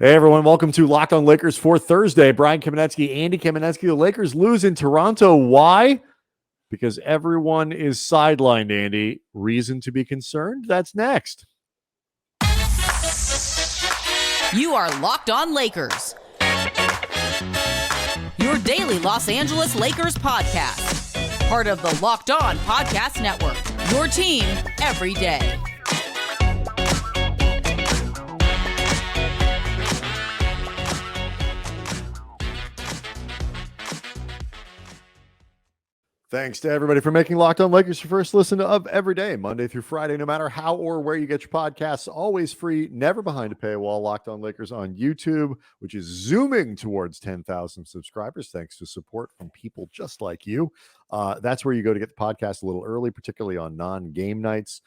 Hey, everyone. Welcome to Locked on Lakers for Thursday. Brian Kamenetsky, Andy Kamenetsky. The Lakers lose in Toronto. Why? Because everyone is sidelined, Andy. Reason to be concerned? That's next. You are Locked on Lakers, your daily Los Angeles Lakers podcast. Part of the Locked on Podcast Network, your team every day. Thanks to everybody for making Locked on Lakers your first listen of every day, Monday through Friday, no matter how or where you get your podcasts. Always free, never behind a paywall. Locked on Lakers on YouTube, which is zooming towards 10,000 subscribers, thanks to support from people just like you. That's where you go to get the podcast a little early, particularly on non-game nights.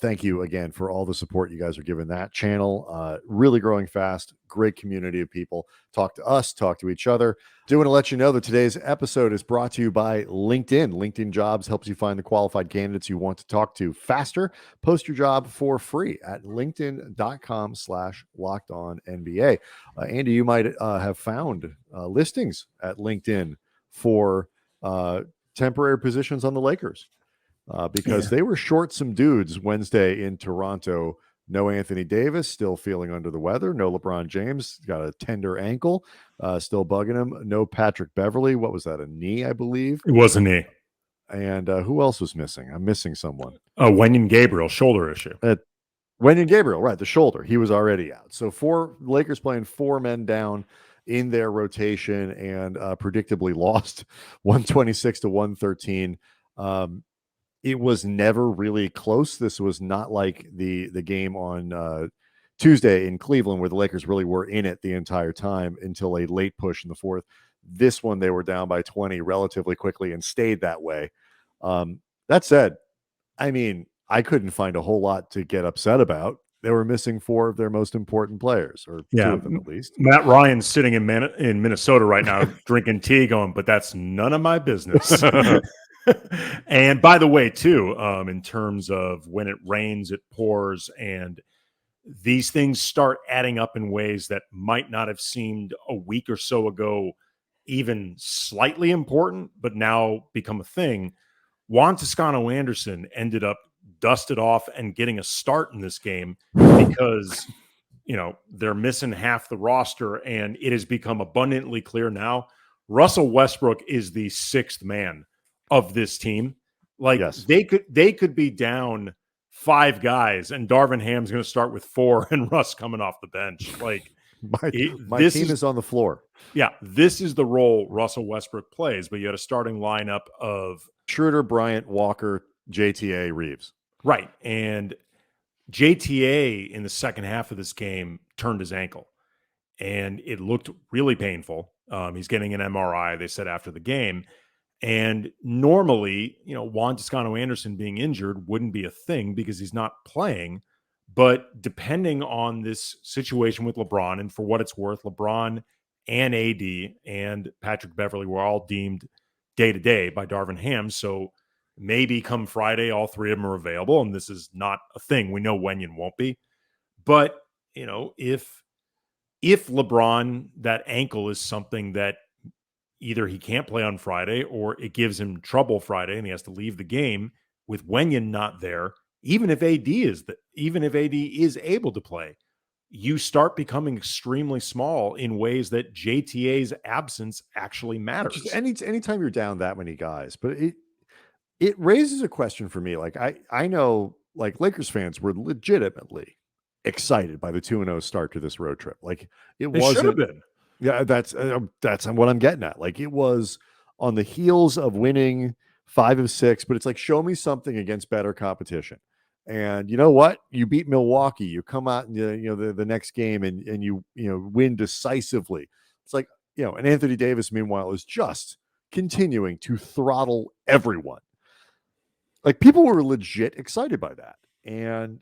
Thank you again for all the support you guys are giving that channel. Really growing fast. Great community of people. Talk to us, talk to each other. Do want to let you know that today's episode is brought to you by LinkedIn. LinkedIn Jobs helps you find the qualified candidates you want to talk to faster. Post your job for free at linkedin.com/lockedonnba. Andy, you might have found listings at LinkedIn for temporary positions on the Lakers. Because they were short some dudes Wednesday in Toronto. No Anthony Davis, still feeling under the weather. No LeBron James, got a tender ankle, still bugging him. No Patrick Beverley. What was that, a knee, I believe? It was a knee. And who else was missing? I'm missing someone. Wenyen Gabriel, shoulder issue. Wenyen Gabriel, right, the shoulder. He was already out. So Lakers playing four men down in their rotation and predictably lost 126-113. It was never really close. This was not like the game on Tuesday in Cleveland where the Lakers really were in it the entire time until a late push in the fourth. This one, they were down by 20 relatively quickly and stayed that way. That said, I mean, I couldn't find a whole lot to get upset about. They were missing four of their most important players, or two of them at least. Matt Ryan's sitting in Minnesota right now drinking tea going, but that's none of my business. And by the way, too, in terms of when it rains, it pours, and these things start adding up in ways that might not have seemed a week or so ago even slightly important, but now become a thing. Juan Toscano-Anderson ended up dusted off and getting a start in this game because, they're missing half the roster, and it has become abundantly clear now Russell Westbrook is the sixth man of this team. Yes. they could be down five guys and Darvin Ham's going to start with four and Russ coming off the bench. My team is on the floor. Yeah, this is the role Russell Westbrook plays, but you had a starting lineup of Schroeder, Bryant, Walker, JTA, Reeves. Right. And JTA in the second half of this game turned his ankle and it looked really painful. He's getting an MRI, they said after the game. And normally, Juan Toscano-Anderson being injured wouldn't be a thing because he's not playing. But depending on this situation with LeBron, and for what it's worth, LeBron and AD and Patrick Beverley were all deemed day-to-day by Darvin Ham. So maybe come Friday, all three of them are available, and this is not a thing. We know Wenyen won't be. But, if LeBron, that ankle is something that either he can't play on Friday or it gives him trouble Friday and he has to leave the game with Wenyen not there. Even if AD is able to play, you start becoming extremely small in ways that JTA's absence actually matters. Anytime you're down that many guys, but it raises a question for me. I know Lakers fans were legitimately excited by the 2-0 start to this road trip. It should have been. Yeah, that's what I'm getting at. It was on the heels of winning 5 of 6, but it's show me something against better competition. And you know what? You beat Milwaukee. You come out in the next game and you win decisively. It's and Anthony Davis, meanwhile, is just continuing to throttle everyone. People were legit excited by that. And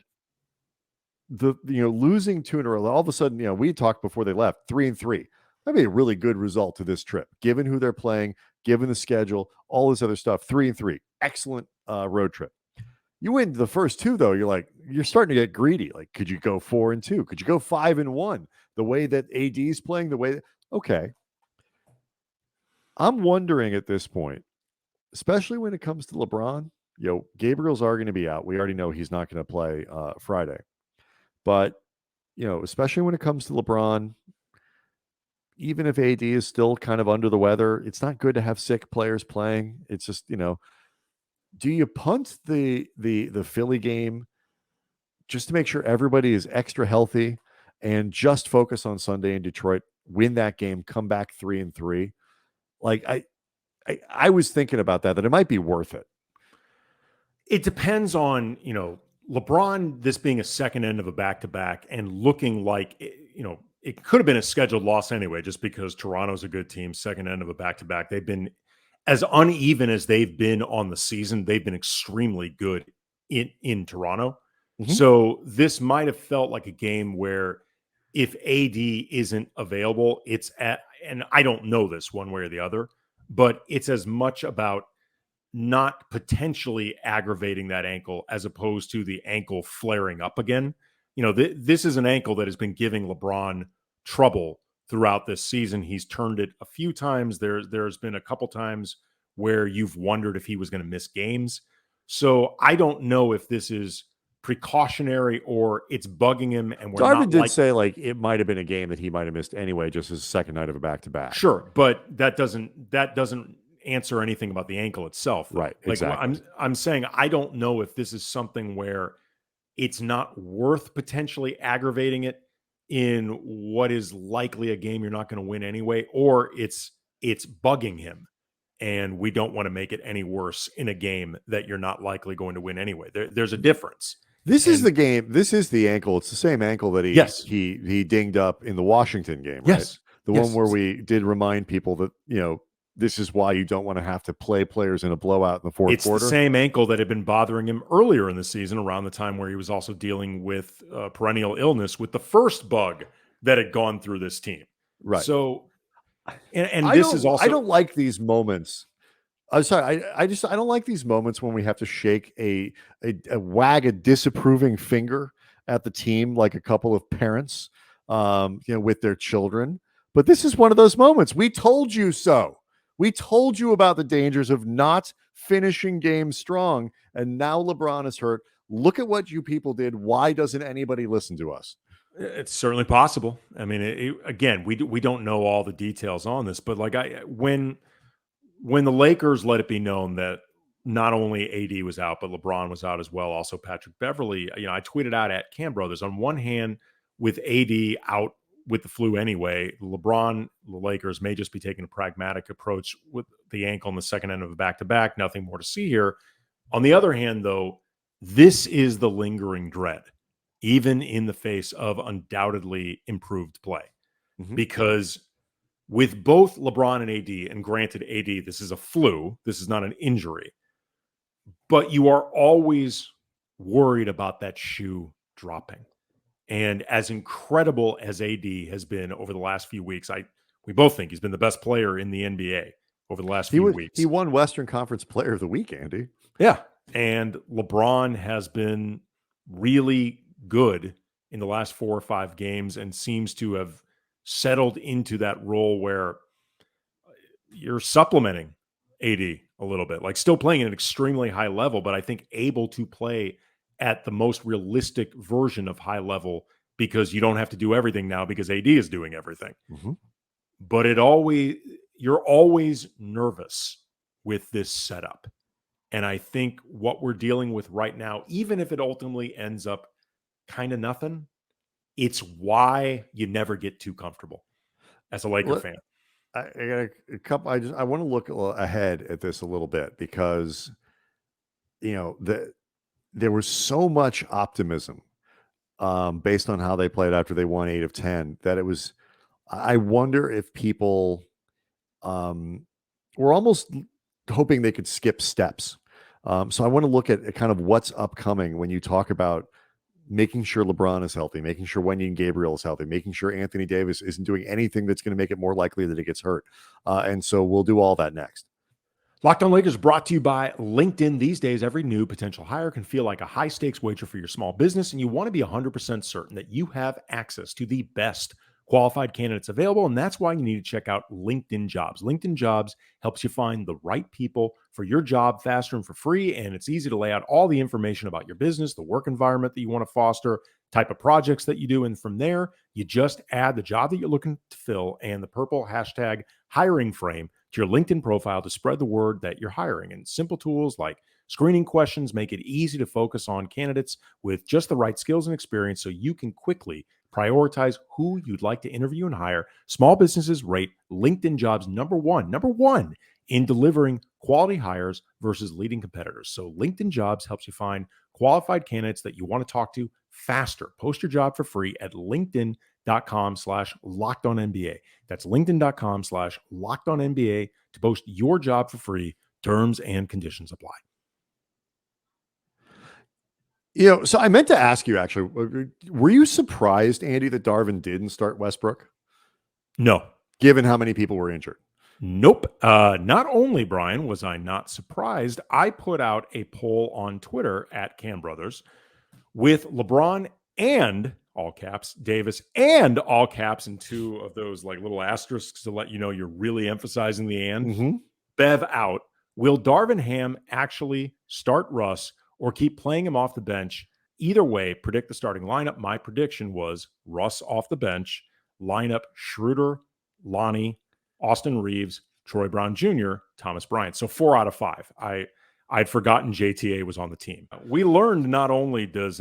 losing 2 in a row, all of a sudden, we talked before they left, 3-3. That'd be a really good result to this trip, given who they're playing, given the schedule, all this other stuff. 3-3, excellent road trip. You win the first two, though, you're starting to get greedy. Like, could you go 4-2? Could you go 5-1? The way that AD is playing, okay. I'm wondering at this point, especially when it comes to LeBron, Gabriel's already going to be out. We already know he's not going to play Friday. But, especially when it comes to LeBron, even if AD is still kind of under the weather, it's not good to have sick players playing. It's just, do you punt the Philly game just to make sure everybody is extra healthy and just focus on Sunday in Detroit, win that game, come back 3-3? Like I was thinking about that it might be worth it. It depends on, LeBron, this being a second end of a back-to-back and looking like, it could have been a scheduled loss anyway, just because Toronto's a good team, second end of a back-to-back. They've been as uneven as they've been on the season. They've been extremely good in Toronto. Mm-hmm. So this might have felt like a game where if AD isn't available, and I don't know this one way or the other, but it's as much about not potentially aggravating that ankle as opposed to the ankle flaring up again. This is an ankle that has been giving LeBron trouble throughout this season. He's turned it a few times. There's been a couple times where you've wondered if he was going to miss games. So I don't know if this is precautionary or it's bugging him. And Darvin did say it might have been a game that he might have missed anyway, just his second night of a back-to-back. Sure, but that doesn't answer anything about the ankle itself. Right. Exactly. I'm saying I don't know if this is something where it's not worth potentially aggravating it in what is likely a game you're not going to win anyway, or it's bugging him and we don't want to make it any worse in a game that you're not likely going to win anyway. There's a difference. This is the game. This is the ankle. It's the same ankle that he dinged up in the Washington game. Right? Yes. The one where we did remind people that, this is why you don't want to have to play players in a blowout in the fourth quarter. It's the same ankle that had been bothering him earlier in the season, around the time where he was also dealing with perennial illness with the first bug that had gone through this team. Right. So, and this is also... I don't like these moments. I'm sorry. I don't like these moments when we have to shake a wag a disapproving finger at the team, like a couple of parents, with their children. But this is one of those moments. We told you so. We told you about the dangers of not finishing games strong, and now LeBron is hurt. Look at what you people did. Why doesn't anybody listen to us? It's certainly possible. I mean, again, we don't know all the details on this, but when the Lakers let it be known that not only AD was out, but LeBron was out as well, also Patrick Beverley, I tweeted out at Cam Brothers, on one hand, with AD out with the flu anyway, LeBron, the Lakers may just be taking a pragmatic approach with the ankle in the second end of a back-to-back. Nothing more to see here. On the other hand, though, this is the lingering dread, even in the face of undoubtedly improved play. Mm-hmm. Because with both LeBron and AD, and granted AD, this is a flu, this is not an injury, but you are always worried about that shoe dropping. And as incredible as AD has been over the last few weeks, we both think he's been the best player in the NBA over the last few weeks. He won Western Conference Player of the Week, Andy. Yeah. And LeBron has been really good in the last 4 or 5 games and seems to have settled into that role where you're supplementing AD a little bit, still playing at an extremely high level, but I think able to play at the most realistic version of high level, because you don't have to do everything now because AD is doing everything. Mm-hmm. But you're always nervous with this setup. And I think what we're dealing with right now, even if it ultimately ends up kind of nothing, it's why you never get too comfortable as a Laker fan. I got a couple. I want to look ahead at this a little bit, because there was so much optimism based on how they played after they won 8 of 10 that it was. I wonder if people were almost hoping they could skip steps. So I want to look at kind of what's upcoming when you talk about making sure LeBron is healthy, making sure Wenyen and Gabriel is healthy, making sure Anthony Davis isn't doing anything that's going to make it more likely that he gets hurt. And so we'll do all that next. Locked On Lakers brought to you by LinkedIn. These days, every new potential hire can feel like a high-stakes wager for your small business, and you want to be 100% certain that you have access to the best qualified candidates available, and that's why you need to check out LinkedIn Jobs. LinkedIn Jobs helps you find the right people for your job faster and for free, and it's easy to lay out all the information about your business, the work environment that you want to foster, type of projects that you do, and from there, you just add the job that you're looking to fill and the purple hashtag hiring frame to your LinkedIn profile to spread the word that you're hiring. And simple tools like screening questions make it easy to focus on candidates with just the right skills and experience so you can quickly prioritize who you'd like to interview and hire. Small businesses rate LinkedIn Jobs number one in delivering quality hires versus leading competitors. So LinkedIn Jobs helps you find qualified candidates that you want to talk to faster. Post your job for free at linkedin.com/LockedOnNBA. That's linkedin.com/LockedOnNBA to post your job for free. Terms and conditions apply. So I meant to ask you, actually, were you surprised, Andy, that Darvin didn't start Westbrook, No. given how many people were injured? Nope. Not only, Brian, was I not surprised, I put out a poll on Twitter at Cam Brothers with LeBron and all caps, Davis and all caps, and two of those like little asterisks to let you know you're really emphasizing the and. Mm-hmm. Bev out. Will Darvin Ham actually start Russ or keep playing him off the bench? Either way, predict the starting lineup. My prediction was Russ off the bench, lineup Schroeder, Lonnie, Austin Reeves, Troy Brown Jr., Thomas Bryant. So 4 out of 5. I'd forgotten JTA was on the team. We learned not only does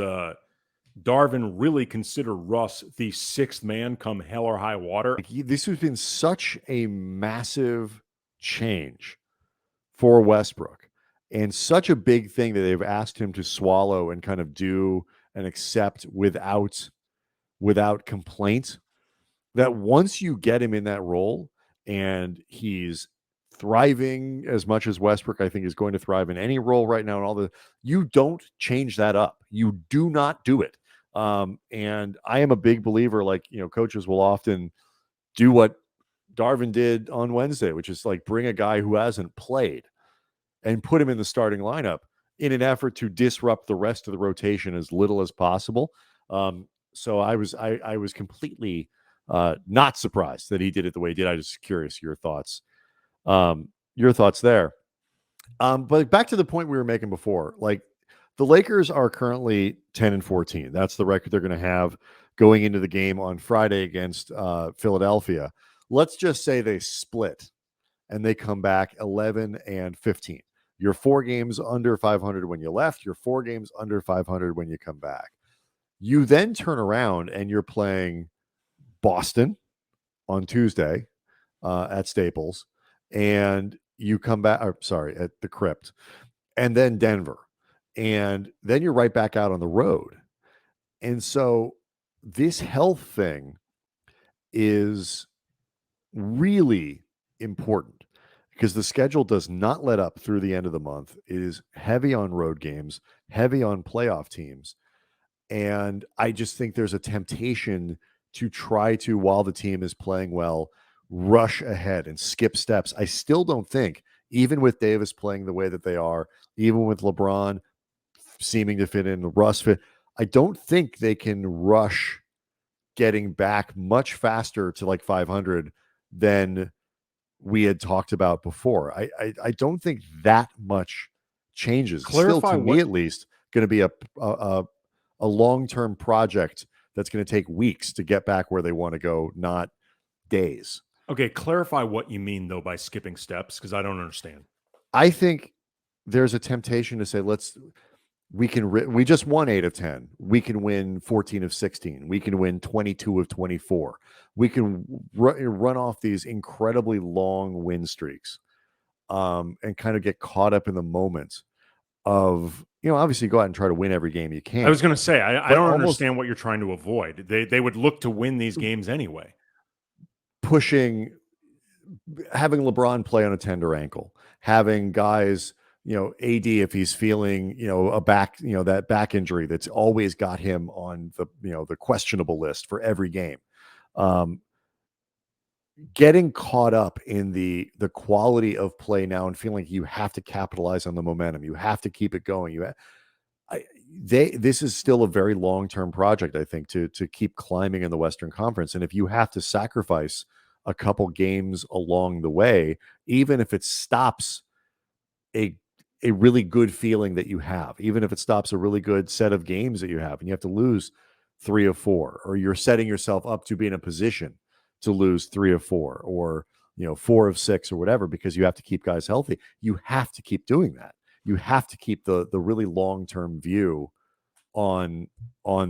Darvin really consider Russ the sixth man come hell or high water. This has been such a massive change for Westbrook and such a big thing that they've asked him to swallow and kind of do and accept without complaint, that once you get him in that role and he's thriving as much as Westbrook, I think, is going to thrive in any role right now, and you don't change that up. You do not do it. And I am a big believer, coaches will often do what Darvin did on Wednesday, which is like bring a guy who hasn't played and put him in the starting lineup in an effort to disrupt the rest of the rotation as little as possible. So I was completely not surprised that he did it the way he did. I was just curious your thoughts there. But back to the point we were making before, like the Lakers are currently 10-14. That's the record they're going to have going into the game on Friday against Philadelphia. Let's just say they split and they come back 11-15. You're 4 games under 500 when you left. You're 4 games under 500 when you come back. You then turn around and you're playing Boston on Tuesday at Staples, and you come back, at the Crypt, and then Denver. And then you're right back out on the road. And so this health thing is really important because the schedule does not let up through the end of the month. It is heavy on road games, heavy on playoff teams. And I just think there's a temptation to try to, while the team is playing well, rush ahead and skip steps. I still don't think, even with Davis playing the way that they are, even with LeBron seeming to fit in, the Russ fit, I don't think they can rush getting back much faster to like 500 than we had talked about before. I don't think that much changes. Still, to me at least, going to be a long-term project that's going to take weeks to get back where they want to go, not days. Okay, clarify what you mean, though, by skipping steps, because I don't understand. I think there's a temptation to say, we just won 8 of 10. We can win 14 of 16. We can win 22 of 24. We can run off these incredibly long win streaks and kind of get caught up in the moment of, obviously go out and try to win every game you can. I was going to say, I don't understand what you're trying to avoid. They would look to win these games anyway. Having LeBron play on a tender ankle, having guys, AD, if he's feeling, a back, that back injury that's always got him on the questionable list for every game. getting caught up in the quality of play now and feeling like you have to capitalize on the momentum. You have to keep it going. This is still a very long-term project, I think, to keep climbing in the Western Conference. And if you have to sacrifice a couple games along the way, even if it stops a really good feeling that you have, even if it stops a really good set of games that you have, and you have to lose 3 of 4, or you're setting yourself up to be in a position to lose 3 of 4, or 4 of 6 or whatever, because you have to keep guys healthy. You have to keep doing that. You have to keep the really long-term view on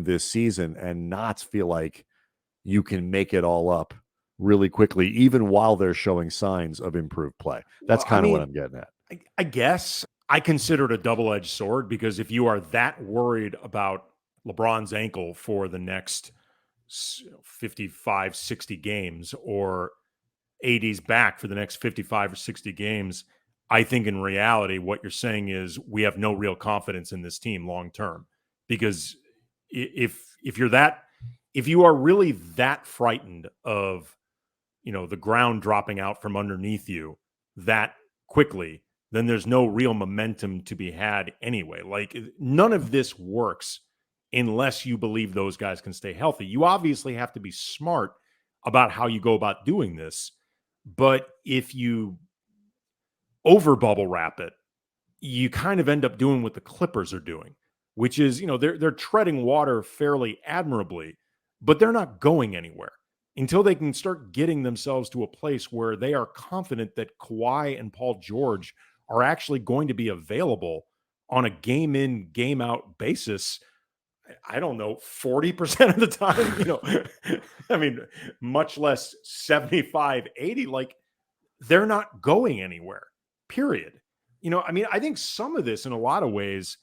this season and not feel like you can make it all up really quickly, even while they're showing signs of improved play. That's kind of what I'm getting at. I guess I consider it a double-edged sword, because if you are that worried about LeBron's ankle for the next 55, 60 games, or AD's back for the next 55 or 60 games, I think in reality, what you're saying is we have no real confidence in this team long-term. Because if you are really that frightened of, the ground dropping out from underneath you that quickly, then there's no real momentum to be had anyway. Like, none of this works unless you believe those guys can stay healthy. You obviously have to be smart about how you go about doing this. But if you over bubble wrap it, you kind of end up doing what the Clippers are doing, which is, they're treading water fairly admirably, but they're not going anywhere until they can start getting themselves to a place where they are confident that Kawhi and Paul George are actually going to be available on a game in, game out basis. I don't know, 40% of the time, I mean, much less 75, 80, like, they're not going anywhere, period. I think some of this, in a lot of ways,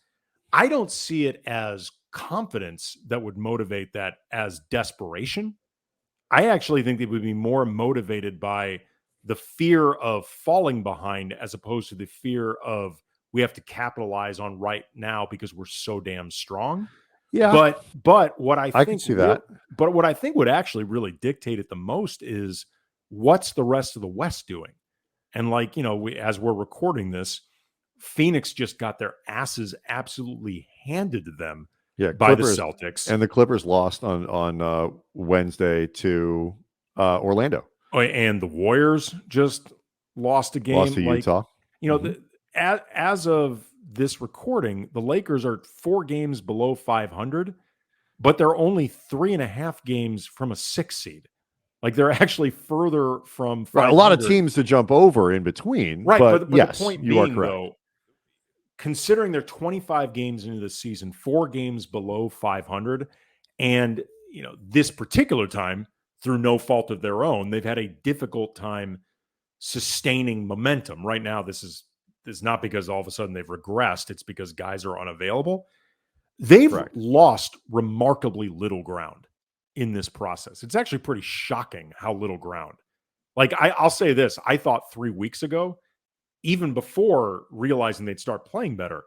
I don't see it as confidence that would motivate that, as desperation. I actually think they would be more motivated by the fear of falling behind, as opposed to the fear of we have to capitalize on right now because we're so damn strong. Yeah. But what I think can see that. But what I think would actually really dictate it the most is, what's the rest of the West doing? And as we're recording this, Phoenix just got their asses absolutely handed to them by Clippers, the Celtics. And the Clippers lost on Wednesday to Orlando. Oh, and the Warriors just lost a game. Lost to Utah. As of this recording, the Lakers are 4 games below 500, but they're only 3.5 games from a 6 seed. Like, they're actually further from 500. A lot of teams to jump over in between. Right, but yes, the point you being, are correct. though, considering they're 25 games into the season, 4 games below 500, and this particular time, through no fault of their own, they've had a difficult time sustaining momentum. Right now, this is not because all of a sudden they've regressed. It's because guys are unavailable. They've lost remarkably little ground in this process. It's actually pretty shocking how little ground. Like, I'll say this. I thought 3 weeks ago, even before realizing they'd start playing better,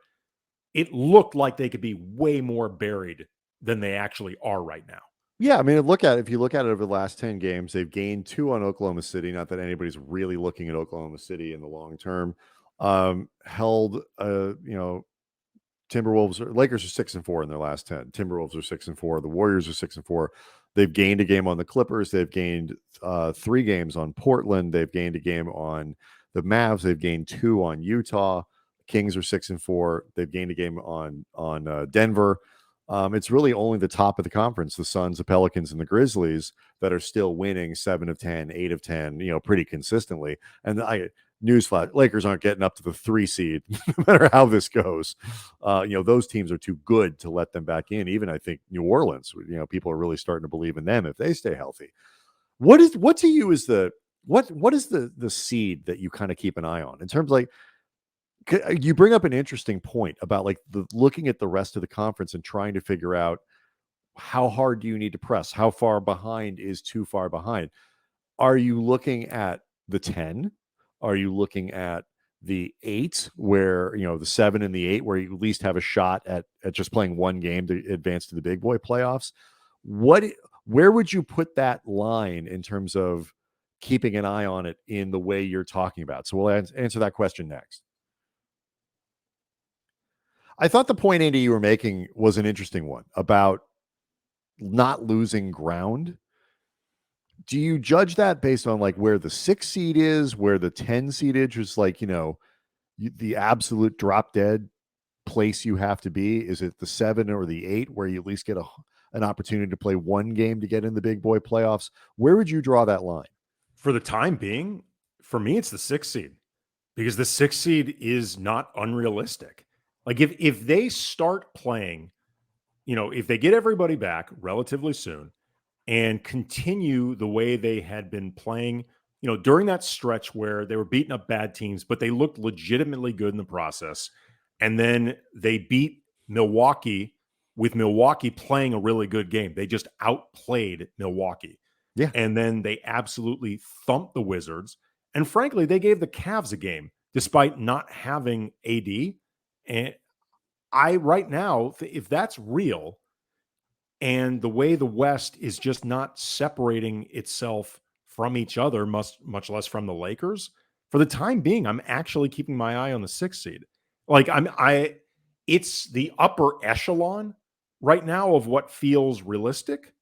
it looked like they could be way more buried than they actually are right now. Yeah, I mean, if you look at it over the last 10 games, they've gained 2 on Oklahoma City. Not that anybody's really looking at Oklahoma City in the long term. Held, Lakers are 6-4 in their last 10. Timberwolves are 6-4. The Warriors are 6-4. They've gained a game on the Clippers. They've gained 3 games on Portland. They've gained a game on the Mavs. They've gained 2 on Utah. Kings are 6-4. They've gained a game on Denver. It's really only the top of the conference, the Suns, the Pelicans, and the Grizzlies, that are still winning 7 of 10, 8 of 10, pretty consistently. And newsflash, Lakers aren't getting up to the 3 seed, no matter how this goes. Those teams are too good to let them back in. Even I think New Orleans, people are really starting to believe in them if they stay healthy. What to you is what is the seed that you kind of keep an eye on in terms of, you bring up an interesting point about looking at the rest of the conference and trying to figure out how hard do you need to press? How far behind is too far behind? Are you looking at the 10? Are you looking at the 8, where, the 7 and the 8, where you at least have a shot at just playing one game to advance to the big boy playoffs? Where would you put that line in terms of keeping an eye on it in the way you're talking about. So we'll answer that question next. I thought the point, Andy, you were making was an interesting one about not losing ground. Do you judge that based on like where the 6 seed is, where the 10 seed is, just like, the absolute drop dead place you have to be? Is it the 7 or the 8 where you at least get an opportunity to play one game to get in the big boy playoffs? Where would you draw that line? For the time being, for me, it's the 6 seed, because the 6 seed is not unrealistic. Like if they start playing, if they get everybody back relatively soon and continue the way they had been playing, during that stretch where they were beating up bad teams, but they looked legitimately good in the process. And then they beat Milwaukee with Milwaukee playing a really good game. They just outplayed Milwaukee. Yeah. And then they absolutely thumped the Wizards. And frankly, they gave the Cavs a game despite not having AD. And right now, if that's real, and the way the West is just not separating itself from each other, much less from the Lakers, for the time being, I'm actually keeping my eye on the 6 seed. Like it's the upper echelon right now of what feels realistic,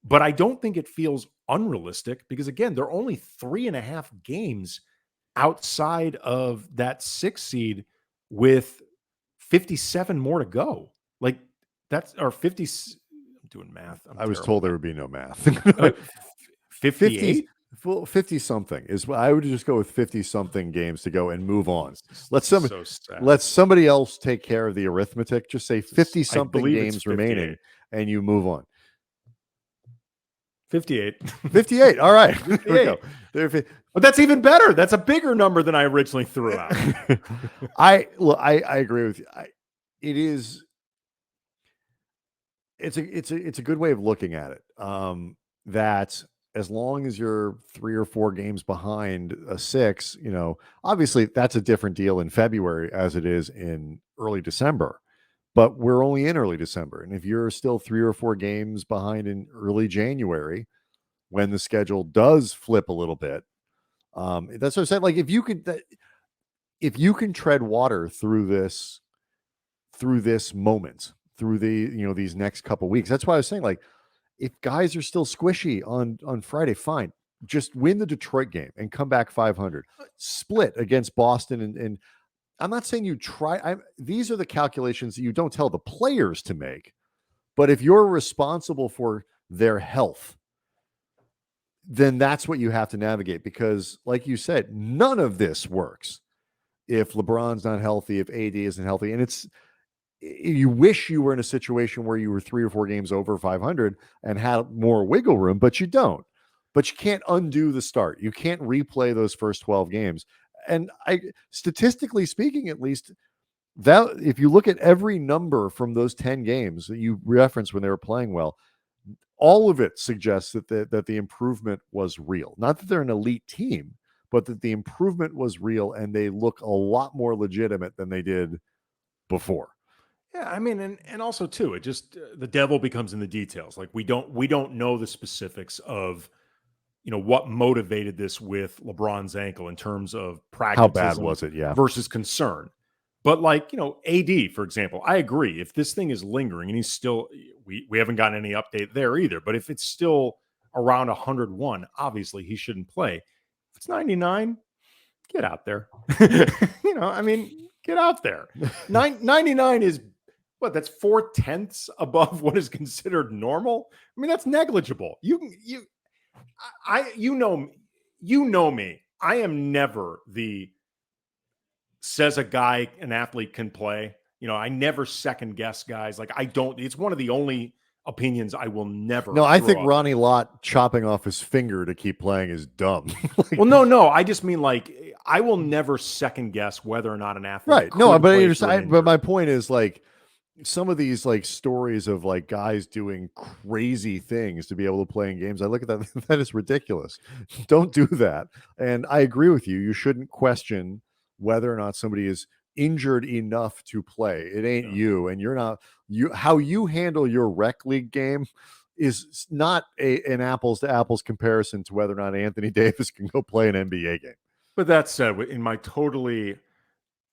but I don't think it feels unrealistic because, again, they're only 3.5 games outside of that 6 seed with 57 more to go. Like that's, or 50, I'm doing math. I was told there would be no math. 58? 50 something is what I would just go with. 50 something games to go and move on. Let somebody else take care of the arithmetic. Just say 50 something games remaining and you move on. 58. 58. All right. 58. But that's even better. That's a bigger number than I originally threw out. I agree with you. It's a good way of looking at it. That as long as you're 3 or 4 games behind a 6, obviously that's a different deal in February as it is in early December, but we're only in early December. And if you're still 3 or 4 games behind in early January, when the schedule does flip a little bit, that's what I said. Like if you can tread water through this moment, through these next couple weeks, that's why I was saying, like, if guys are still squishy on Friday, fine. Just win the Detroit game and come back 500. Split against Boston. And I'm not saying you try. These are the calculations that you don't tell the players to make. But if you're responsible for their health, then that's what you have to navigate. Because like you said, none of this works if LeBron's not healthy, if AD isn't healthy. And you wish you were in a situation where you were 3 or 4 games over 500 and had more wiggle room, but you don't. But you can't undo the start. You can't replay those first 12 games. And statistically speaking, at least, that if you look at every number from those 10 games that you referenced when they were playing well, all of it suggests that the improvement was real. Not that they're an elite team, but that the improvement was real and they look a lot more legitimate than they did before. Yeah, I mean, and also too, it just the devil becomes in the details. Like we don't know the specifics of what motivated this with LeBron's ankle in terms of pragmatism. How bad was it? Yeah, versus concern. But like AD, for example, I agree. If this thing is lingering and he's still, we haven't gotten any update there either. But if it's still around 101, obviously he shouldn't play. If it's 99, get out there. Get out there. 99 is. What, that's 0.4 above what is considered normal? I mean, that's negligible. You know me. I am never says a guy, an athlete can play. I never second guess guys. Like it's one of the only opinions I will never. No, I think Ronnie Lott chopping off his finger to keep playing is dumb. Well, no. I just mean like, I will never second guess whether or not an athlete. Right. No, but my point is like, some of these like stories of like guys doing crazy things to be able to play in games, I look at that. That is ridiculous. Don't do that. And I agree with you. You shouldn't question whether or not somebody is injured enough to play. It ain't you, and you're not. How you handle your rec league game is not an apples to apples comparison to whether or not Anthony Davis can go play an NBA game. But that said, in my totally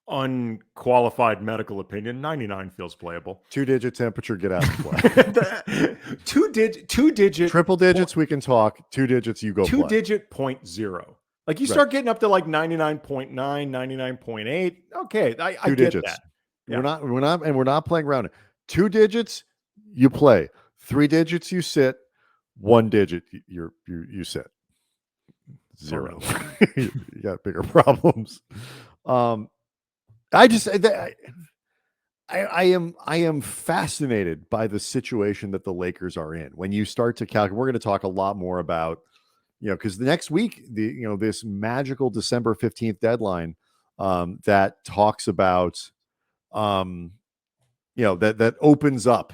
unqualified medical opinion, 99 feels playable. 2-digit temperature, get out and play. two digit, triple digits, we can talk. 2 digits, you go. 2-digit 0.0. Like you start getting up to like 99.9, 99.8. Okay, I get digits. that. Yeah. We're not playing around. 2 digits, you play. 3 digits, you sit. 1 digit, you sit. 0. You got bigger problems. I am fascinated by the situation that the Lakers are in. When you start to calculate, we're going to talk a lot more about, because the next week, this magical December 15th deadline that talks about, that opens up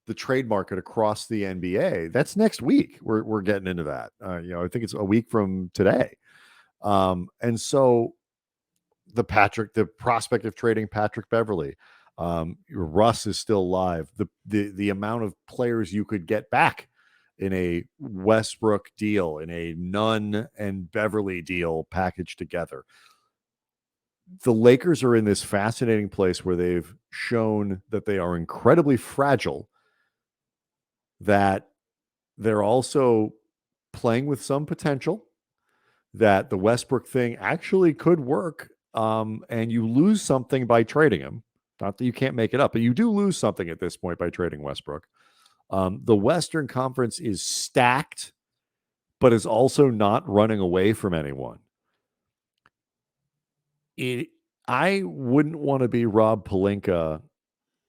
the trade market across the NBA. That's next week. We're getting into that. I think it's a week from today. And so the prospect of trading Patrick Beverley, Russ is still alive. The amount of players you could get back in a Westbrook deal, in a Nunn and Beverley deal packaged together. The Lakers are in this fascinating place where they've shown that they are incredibly fragile, that they're also playing with some potential, that the Westbrook thing actually could work, and you lose something by trading him. Not that you can't make it up, but you do lose something at this point by trading Westbrook. The Western Conference is stacked, but is also not running away from anyone. I wouldn't want to be Rob Pelinka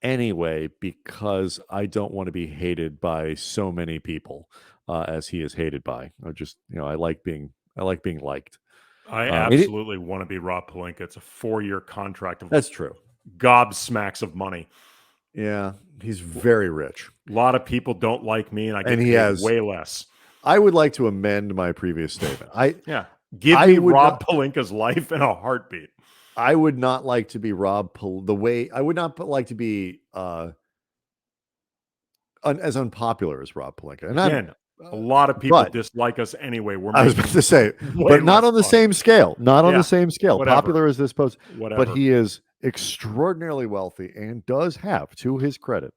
anyway, because I don't want to be hated by so many people as he is hated by. I like being liked. I absolutely want to be Rob Pelinka. It's a 4-year contract. That's true. Gobsmacks of money. Yeah, he's very rich. A lot of people don't like me, and I get paid way less. I would like to amend my previous statement. Give me Rob Pelinka's life in a heartbeat. I would not like to be I would not like to be as unpopular as Rob Pelinka. And again, a lot of people dislike us anyway. I was about to say, but not on the same scale. Not on the same scale. Whatever. Popular as this post, whatever. But he is extraordinarily wealthy and does have, to his credit,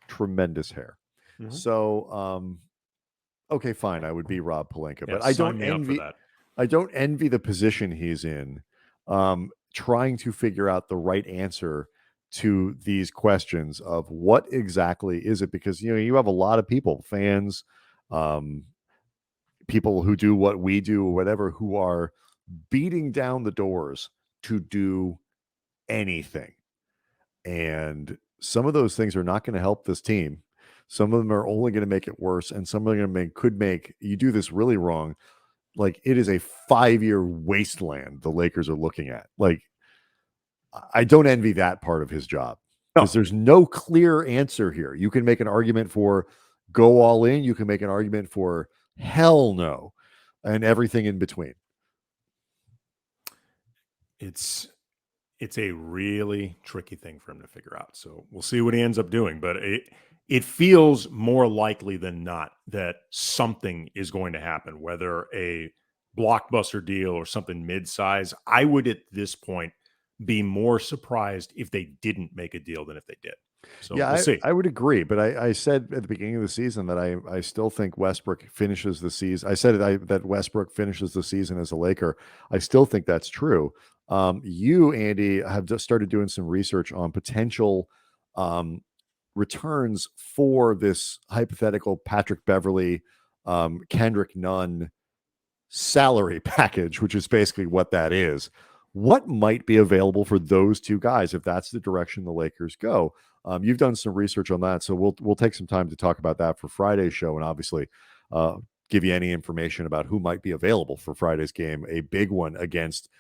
tremendous hair. Mm-hmm. So, okay, fine. I would be Rob Pelinka, but I don't envy the position he's in. Trying to figure out the right answer to these questions of what exactly is it, because you have a lot of people, fans, people who do what we do or whatever, who are beating down the doors to do anything, and some of those things are not going to help this team. Some of them are only going to make it worse, and some of them could make you do this really wrong. Like, it is a 5-year wasteland the Lakers are looking at. Like, I don't envy that part of his job, because there's no clear answer here. You can make an argument for go all in. You can make an argument for hell no, and everything in between. It's a really tricky thing for him to figure out. So we'll see what he ends up doing. But it feels more likely than not that something is going to happen, whether a blockbuster deal or something mid-size. I would at this point be more surprised if they didn't make a deal than if they did. So we'll see. I would agree, but I said at the beginning of the season that I still think Westbrook finishes the season. I said that Westbrook finishes the season as a Laker. I still think that's true. You, Andy, have just started doing some research on potential returns for this hypothetical Patrick Beverley, Kendrick Nunn salary package, which is basically what that is. What might be available for those two guys if that's the direction the Lakers go? You've done some research on that, so we'll take some time to talk about that for Friday's show, and obviously give you any information about who might be available for Friday's game, a big one against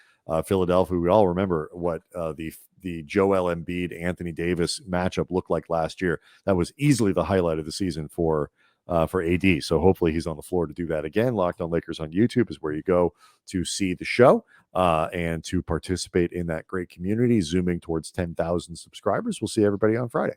Philadelphia. We all remember what the Joel Embiid, Anthony Davis matchup looked like last year. That was easily the highlight of the season for AD. So hopefully he's on the floor to do that again. Locked On Lakers on YouTube is where you go to see the show and to participate in that great community, zooming towards 10,000 subscribers. We'll see everybody on Friday.